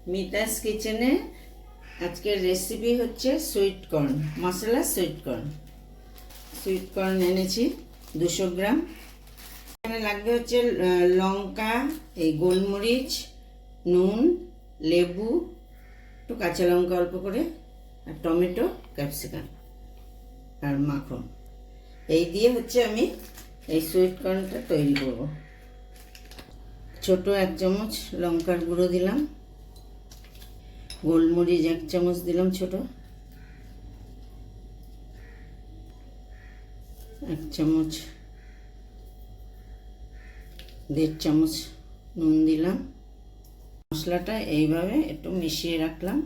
মিতাস কিচেনে আজকের রেসিপি হচ্ছে সুইট কর্ন মশলা। সুইট কর্ন এনেছি 200 গ্রাম। এখানে লাগবে হচ্ছে লঙ্কা, এই গোলমরিচ, নুন, লেবু, একটু কাঁচা লঙ্কা অল্প করে, আর টমেটো, ক্যাপসিকাম আর মাখন। এই দিয়ে হচ্ছে আমি এই সুইট কর্নটা তৈরি করব। ছোট 1 চামচ লঙ্কার গুঁড়ো দিলাম, গোলমরিচ 1 চামচ দিলাম ছোট, 1 চামচ 1.5 চামচ নুন দিলাম। মশলাটা এইভাবে একটু মিশিয়ে রাখলাম।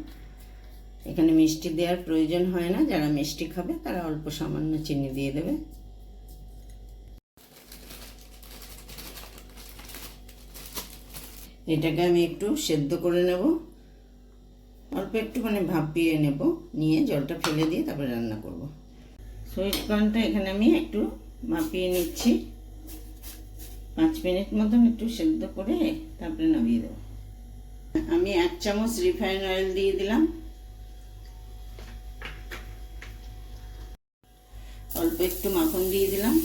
এখানে মিষ্টি দেওয়ার প্রয়োজন হয় না, যারা মিষ্টি খাবে তারা অল্প সামান্য চিনি দিয়ে দেবে। এটাকে আমি একটু সেদ্ধ করে নেব, অল্প একটু ভাপিয়ে নেব, নিয়ে জলটা ফেলে দিয়ে তারপরে রান্না করব। সুইট কর্নটা এখানে আমি একটু ভাপিয়ে নিচ্ছি, 5 মিনিট মতন একটু সেদ্ধ করে তারপরে নামিয়ে দেবো। আমি 1 চামচ রিফাইন অয়েল দিয়ে দিলাম, অল্প একটু মাখন দিয়ে দিলাম,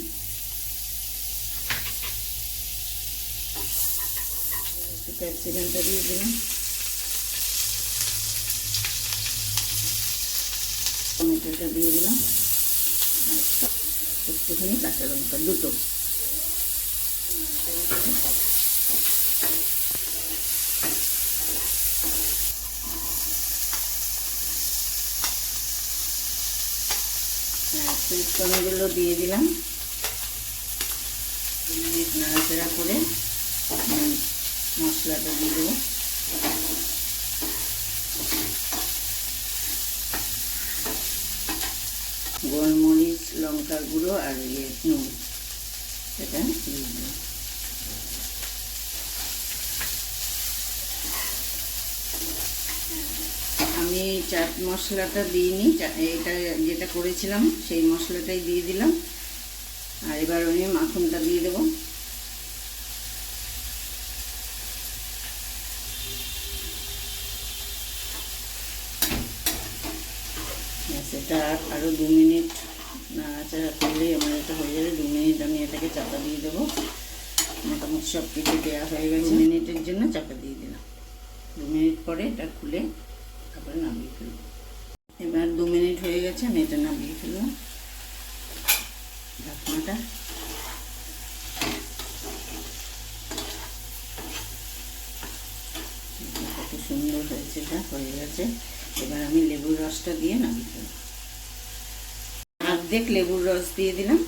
ক্যাপসিকামটা দিয়ে দিলাম, টমেটোটা দিয়ে দিলাম, একটুখানি কাঁচা লঙ্কা দুটো। সুইট কর্নগুলো দিয়ে দিলাম, নাড়াচাড়া করে মশলাটা দিয়ে দেবো। গোলমরিচ, লঙ্কার গুঁড়ো আর নুন, সেটা দিয়ে দিলাম। আমি চাট মশলাটা দিইনি, এটা যেটা করেছিলাম সেই মশলাটাই দিয়ে দিলাম। আর এবার আমি মাখনটা দিয়ে দেবো। সেটা আরও 2 মিনিট নাড়াচাড়া করলেই আমার এটা হয়ে যাবে। 2 মিনিট আমি এটাকে চাপা দিয়ে দেবো। মোটামুটি সব কিছু দেওয়া হয়ে গেছে, 2 মিনিটের জন্য চাপা দিয়ে দিলাম। 2 মিনিট পরে এটা খুলে তারপরে নামিয়ে ফেলবো। এবার 2 মিনিট হয়ে গেছে, আমি এটা নামিয়ে ফেললাম ঢাকনাটা। কত সুন্দর হয়েছে, এটা হয়ে গেছে। এবার আমি লেবুর রসটা দিয়ে নামিয়ে ফেলবো। অর্ধেক লেবুর রস দিয়ে দিলাম।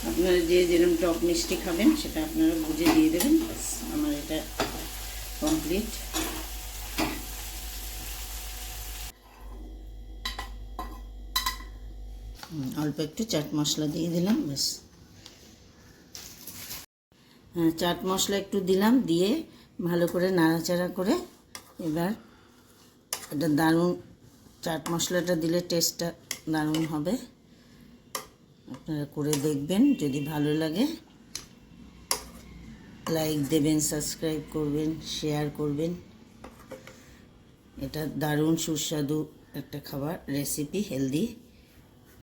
আপনারা যে যেরকম টক মিষ্টি খাবেন সেটা আপনারা বুঝে দিয়ে দেবেন। আমার এটা কমপ্লিট। অল্প একটু চাট মশলা দিয়ে দিলাম, ব্যাস। চাট মশলা একটু দিলাম, দিয়ে ভালো করে নাড়াচাড়া করে এবার এটা দারুণ, চাট মশলাটা দিলে টেস্টটা দারুণ হবে। আপনারা করে দেখবেন, যদি ভালো লাগে লাইক দেবেন, সাবস্ক্রাইব করবেন, শেয়ার করবেন। এটা দারুণ সুস্বাদু একটা খাবার রেসিপি, হেলদি।